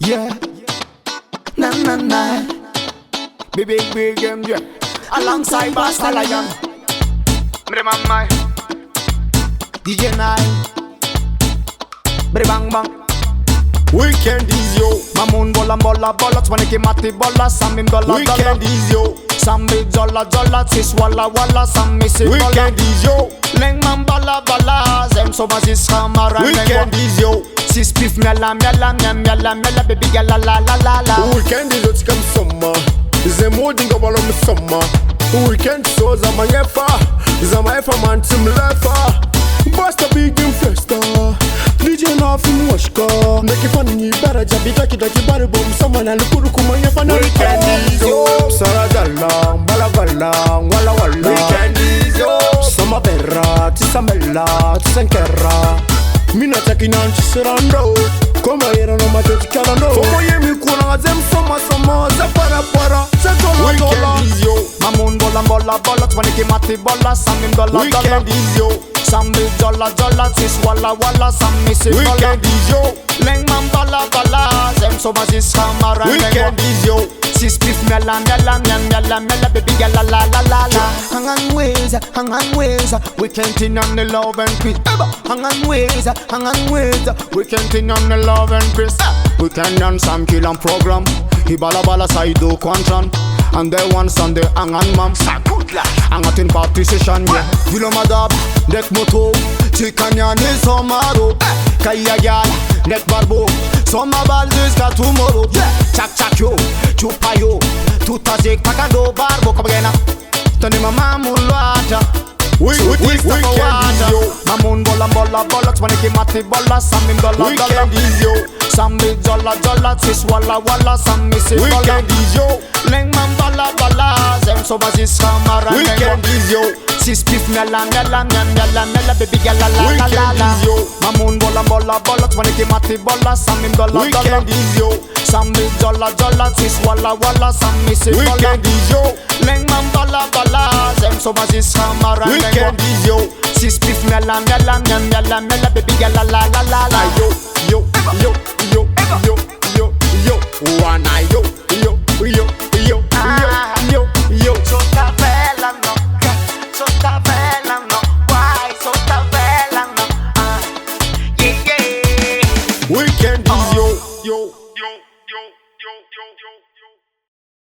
Yeah, na na na. Big yeah. Alongside Basta Lion, Mremamai, DJ Nine, Bang Bang. Weekend is yo. Mamoon bola bola bola, twaniki mati bola, samim dola dola. Weekend is yo. Sambi jola jola, sis wala wala, sammi si bola. Weekend is yo. Leng man bala bala, zem so mazis kamara. Weekend is yo. Sis pif miala miala miala miala, baby girl la la la la la. Weekend is yo tikam summer. Zemo dinga wala mu summer. Weekend so zama yefa. Zama yefa man tim lefa. Basta big in festa. DJ na film washka. Make fun ni bara jabi taki taki bari bom sama na lukuru kuma yefa na. Weekend is yo. Sara dalang bala galang wala wala. Weekend is yo. Sama berra tisamela tisankera. Mina takina nchiserando. Koma yera no matoti kalando. Fomo yemi kuna zem soma soma zapara para zatola dola. Weekend is yo. Mamoon bola bola bola, twaniki mati bola, samim dola dola. Weekend is yo. Sambi jola jola, sis wala wala, sammi si bola. Weekend is yo. Leng man bala bala, zem so mazis kamara. Weekend is yo. Sis pif miala miala miala miala, baby girl la la la la la. Hang on ways, we can't in on the love and peace. Hang on ways, we can't in on the love and peace. We can on some kill and program. He bala bala saido quantum. And they want Sunday hang on mam. Hang out in party session, yeah. Vilo madab, dek moto, chikanya ni somaro. Kaya gal, nek barbo, soma baldes ka tomorrow. Chak chak yo, chupa yo, tuta zek pakado barbo kabagena. Tani mama mulwata. Weekend is yo. Mamoon bola bola bola, twaniki mati bola, samim dola dola. Weekend is yo. Sambi jola jola, sis wala wala, sammi si bola. Weekend is yo. Leng man bala bala, zem so bazis kamara. Weekend is yo. Sis pif miala miala miala miala, baby girl la la la la Weekend la. is yo. Mamoon bola bola bola, twaniki mati bola, samim dola dola. Weekend is yo. Sambi jola jola, sis wala wala, sammi si bola. Weekend is yo. Leng man bala bala, zem so bazis kamara. Weekend is yo. Sis pif miala miala miala miala, baby girl la la la la la. Yo yo yo yo yo yo yo. One eye yo yo yo.